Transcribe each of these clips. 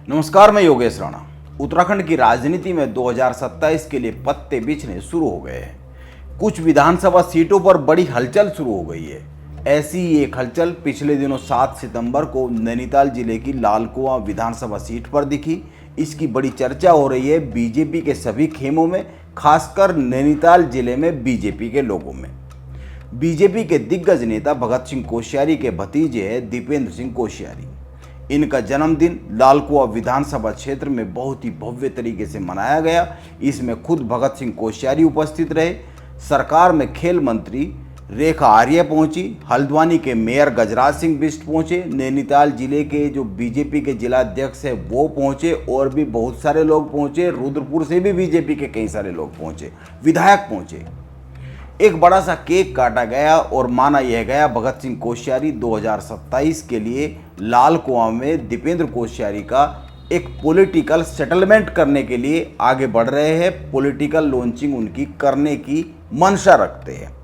नमस्कार, मैं योगेश राणा। उत्तराखंड की राजनीति में 2027 के लिए पत्ते बिछने शुरू हो गए हैं। कुछ विधानसभा सीटों पर बड़ी हलचल शुरू हो गई है। ऐसी ही एक हलचल पिछले दिनों 7 सितंबर को नैनीताल जिले की लालकुआं विधानसभा सीट पर दिखी। इसकी बड़ी चर्चा हो रही है बीजेपी के सभी खेमों में, खासकर नैनीताल जिले में बीजेपी के लोगों में। बीजेपी के दिग्गज नेता भगत सिंह कोश्यारी के भतीजे हैं दीपेंद्र सिंह कोश्यारी। इनका जन्मदिन लालकुआं विधानसभा क्षेत्र में बहुत ही भव्य तरीके से मनाया गया। इसमें खुद भगत सिंह कोश्यारी उपस्थित रहे। सरकार में खेल मंत्री रेखा आर्य पहुंची, हल्द्वानी के मेयर गजराज सिंह बिष्ट पहुंचे, नैनीताल जिले के जो बीजेपी के जिलाध्यक्ष है वो पहुंचे और भी बहुत सारे लोग पहुंचे। रुद्रपुर से भी बीजेपी के कई सारे लोग पहुंचे, विधायक पहुंचे। एक बड़ा सा केक काटा गया और माना यह गया भगत सिंह कोश्यारी 2027 के लिए लालकुआं में दीपेंद्र कोश्यारी का एक पॉलिटिकल सेटलमेंट करने के लिए आगे बढ़ रहे हैं। पॉलिटिकल लॉन्चिंग उनकी करने की मंशा रखते हैं।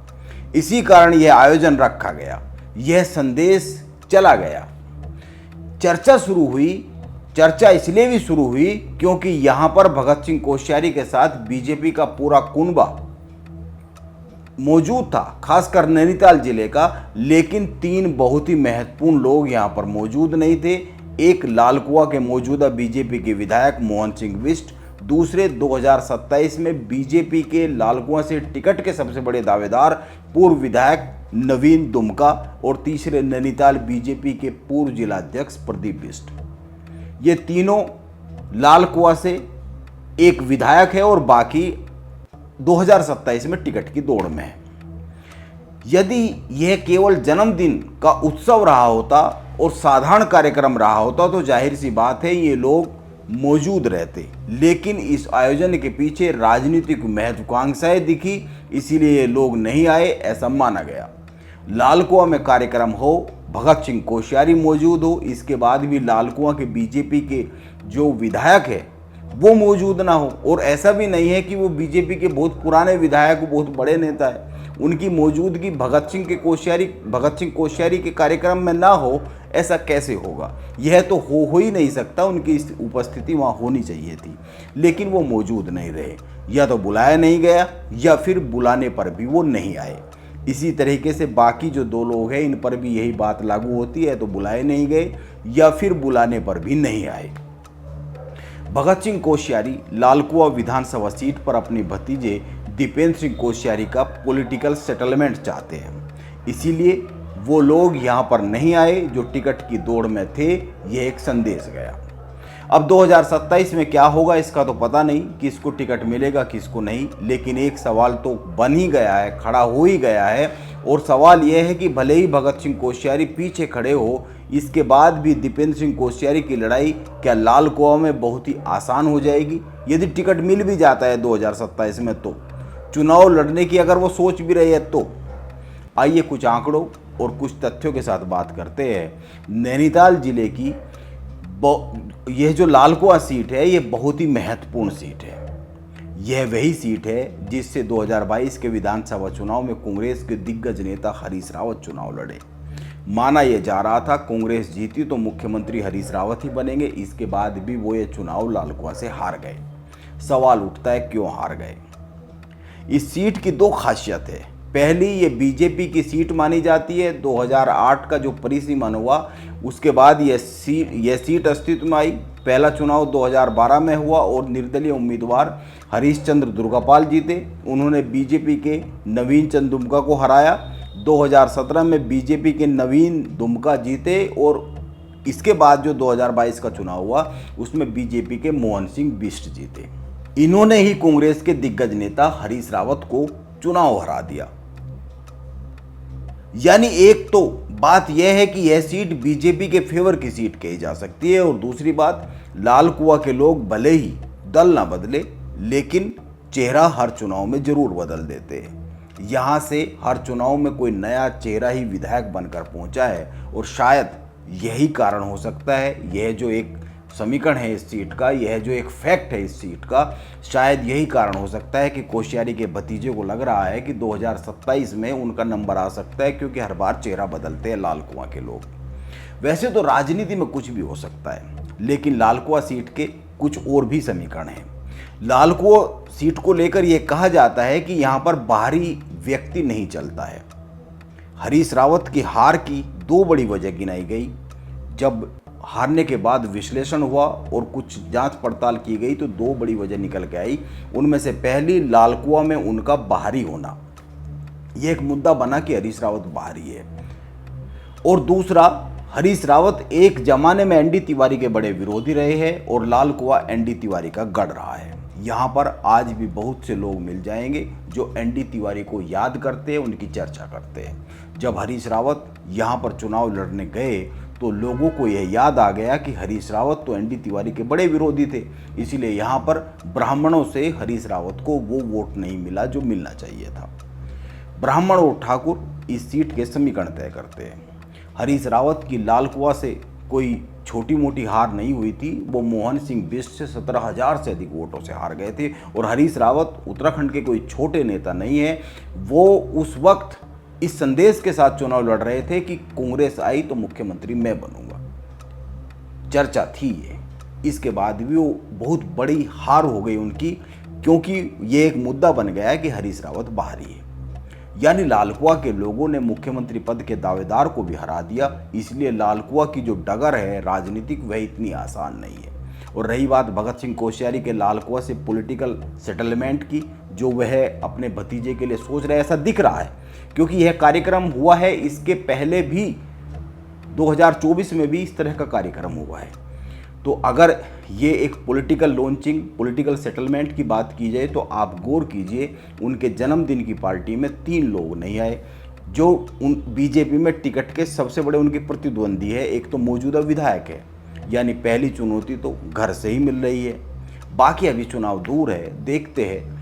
इसी कारण यह आयोजन रखा गया, यह संदेश चला गया। चर्चा शुरू हुई। चर्चा इसलिए भी शुरू हुई क्योंकि यहां पर भगत सिंह कोश्यारी के साथ बीजेपी का पूरा कुनबा मौजूद था, खासकर नैनीताल जिले का। लेकिन 3 बहुत ही महत्वपूर्ण लोग यहां पर मौजूद नहीं थे। एक लालकुआं के मौजूदा बीजेपी के विधायक मोहन सिंह बिष्ट, दूसरे 2027 में बीजेपी के लालकुआं से टिकट के सबसे बड़े दावेदार पूर्व विधायक नवीन दुमका, और तीसरे नैनीताल बीजेपी के पूर्व जिलाध्यक्ष प्रदीप बिष्ट। ये तीनों लालकुआं से एक विधायक है और बाकी 2027 में टिकट की दौड़ में है। यदि यह केवल जन्मदिन का उत्सव रहा होता और साधारण कार्यक्रम रहा होता तो जाहिर सी बात है ये लोग मौजूद रहते। लेकिन इस आयोजन के पीछे राजनीतिक महत्वाकांक्षाएं दिखी, इसीलिए ये लोग नहीं आए, ऐसा माना गया। लालकुआं में कार्यक्रम हो, भगत सिंह कोश्यारी मौजूद हो, इसके बाद भी लालकुआं के बीजेपी के जो विधायक है वो मौजूद ना हो। और ऐसा भी नहीं है कि वो बीजेपी के बहुत पुराने विधायक, बहुत बड़े नेता है, उनकी मौजूदगी भगत सिंह कोश्यारी के कार्यक्रम में ना हो, ऐसा कैसे होगा? यह तो हो ही नहीं सकता। उनकी उपस्थिति वहाँ होनी चाहिए थी, लेकिन वो मौजूद नहीं रहे। या तो बुलाया नहीं गया या फिर बुलाने पर भी वो नहीं आए। इसी तरीके से बाकी जो 2 लोग हैं इन पर भी यही बात लागू होती है, तो बुलाए नहीं गए या फिर बुलाने पर भी नहीं आए। भगत सिंह कोश्यारी लालकुआं विधानसभा सीट पर अपने भतीजे दीपेंद्र सिंह कोश्यारी का पॉलिटिकल सेटलमेंट चाहते हैं। इसीलिए वो लोग यहां पर नहीं आए जो टिकट की दौड़ में थे। यह एक संदेश गया। अब 2027 में क्या होगा इसका तो पता नहीं, किसको टिकट मिलेगा किसको नहीं। लेकिन एक सवाल तो बन ही गया है, खड़ा हो ही गया है, और सवाल यह है कि भले ही भगत सिंह कोश्यारी पीछे खड़े हो, इसके बाद भी दीपेंद्र सिंह कोश्यारी की लड़ाई क्या लालकुआं में बहुत ही आसान हो जाएगी? यदि टिकट मिल भी जाता है 2027 में, तो चुनाव लड़ने की अगर वो सोच भी रही है तो आइए कुछ आंकड़ों और कुछ तथ्यों के साथ बात करते हैं। नैनीताल जिले की यह जो लालकुआं सीट है ये बहुत ही महत्वपूर्ण सीट है। यह वही सीट है जिससे 2022 के विधानसभा चुनाव में कांग्रेस के दिग्गज नेता हरीश रावत चुनाव लड़े। माना यह जा रहा था कांग्रेस जीती तो मुख्यमंत्री हरीश रावत ही बनेंगे। इसके बाद भी वो ये चुनाव लालकुआं से हार गए। सवाल उठता है क्यों हार गए? इस सीट की 2 खासियत है। पहली, ये बीजेपी की सीट मानी जाती है। 2008 का जो परिसीमन हुआ उसके बाद यह सीट अस्तित्व में आई। पहला चुनाव 2012 में हुआ और निर्दलीय उम्मीदवार हरीश चंद्र दुर्गापाल जीते। उन्होंने बीजेपी के नवीन चंद दुमका को हराया। 2017 में बीजेपी के नवीन दुमका जीते और इसके बाद जो 2022 का चुनाव हुआ उसमें बीजेपी के मोहन सिंह बिष्ट जीते। इन्होंने ही कांग्रेस के दिग्गज नेता हरीश रावत को चुनाव हरा दिया। यानी एक तो बात यह है कि यह सीट बीजेपी के फेवर की सीट कही जा सकती है, और दूसरी बात लालकुआं के लोग भले ही दल ना बदले लेकिन चेहरा हर चुनाव में जरूर बदल देते हैं। यहाँ से हर चुनाव में कोई नया चेहरा ही विधायक बनकर पहुंचा है, और शायद यही कारण हो सकता है। यह जो एक समीकरण है इस सीट का, यह जो एक फैक्ट है इस सीट का, शायद यही कारण हो सकता है कि कोश्यारी के भतीजे को लग रहा है कि 2027 में उनका नंबर आ सकता है, क्योंकि हर बार चेहरा बदलते हैं लालकुआं के लोग। वैसे तो राजनीति में कुछ भी हो सकता है। लेकिन लालकुआ सीट के कुछ और भी समीकरण हैं। लालकुआ सीट को लेकर यह कहा जाता है कि यहाँ पर बाहरी व्यक्ति नहीं चलता है। हरीश रावत की हार की दो बड़ी वजह गिनाई गई। जब हारने के बाद विश्लेषण हुआ और कुछ जांच पड़ताल की गई तो दो बड़ी वजह निकल के आई। उनमें से पहली, लालकुआ में उनका बाहरी होना। यह एक मुद्दा बना कि हरीश रावत बाहरी है। और दूसरा, हरीश रावत एक जमाने में एनडी तिवारी के बड़े विरोधी रहे हैं और लालकुआ एनडी तिवारी का गढ़ रहा है। यहाँ पर आज भी बहुत से लोग मिल जाएंगे जो एनडी तिवारी को याद करते हैं, उनकी चर्चा करते हैं। जब हरीश रावत यहाँ पर चुनाव लड़ने गए तो लोगों को यह याद आ गया कि हरीश रावत तो एनडी तिवारी के बड़े विरोधी थे, इसीलिए यहाँ पर ब्राह्मणों से हरीश रावत को वो वोट नहीं मिला जो मिलना चाहिए था। ब्राह्मण और ठाकुर इस सीट के समीकरण तय करते हैं। हरीश रावत की लालकुआ से कोई छोटी मोटी हार नहीं हुई थी। वो मोहन सिंह बिष्ट से 17,000 से अधिक वोटों से हार गए थे। और हरीश रावत उत्तराखंड के कोई छोटे नेता नहीं है। वो उस वक्त इस संदेश के साथ चुनाव लड़ रहे थे कि कांग्रेस आई तो मुख्यमंत्री मैं बनूंगा। चर्चा थी ये। इसके बाद भी वो बहुत बड़ी हार हो गई उनकी, क्योंकि ये एक मुद्दा बन गया कि हरीश रावत बाहरी है। यानी लालकुआ के लोगों ने मुख्यमंत्री पद के दावेदार को भी हरा दिया। इसलिए लालकुआ की जो डगर है राजनीतिक, वह इतनी आसान नहीं है। और रही बात भगत सिंह कोश्यारी के लालकुआ से पॉलिटिकल सेटलमेंट की, जो वह अपने भतीजे के लिए सोच रहे, ऐसा दिख रहा है क्योंकि यह कार्यक्रम हुआ है। इसके पहले भी 2024 में भी इस तरह का कार्यक्रम हुआ है। तो अगर ये एक पॉलिटिकल लॉन्चिंग, पॉलिटिकल सेटलमेंट की बात की जाए तो आप गौर कीजिए, उनके जन्मदिन की पार्टी में 3 लोग नहीं आए जो उन बीजेपी में टिकट के सबसे बड़े उनके प्रतिद्वंदी है। एक तो मौजूदा विधायक है, यानी पहली चुनौती तो घर से ही मिल रही है। बाकी अभी चुनाव दूर है, देखते हैं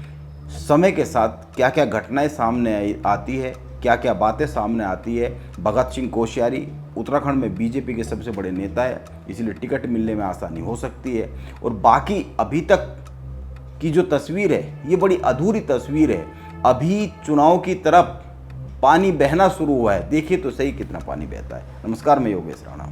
समय के साथ क्या क्या घटनाएं सामने आती है, क्या क्या बातें सामने आती है। भगत सिंह कोश्यारी उत्तराखंड में बीजेपी के सबसे बड़े नेता है, इसलिए टिकट मिलने में आसानी हो सकती है। और बाकी अभी तक की जो तस्वीर है ये बड़ी अधूरी तस्वीर है। अभी चुनाव की तरफ पानी बहना शुरू हुआ है। देखिए तो सही कितना पानी बहता है। नमस्कार, मैं योगेश राणा।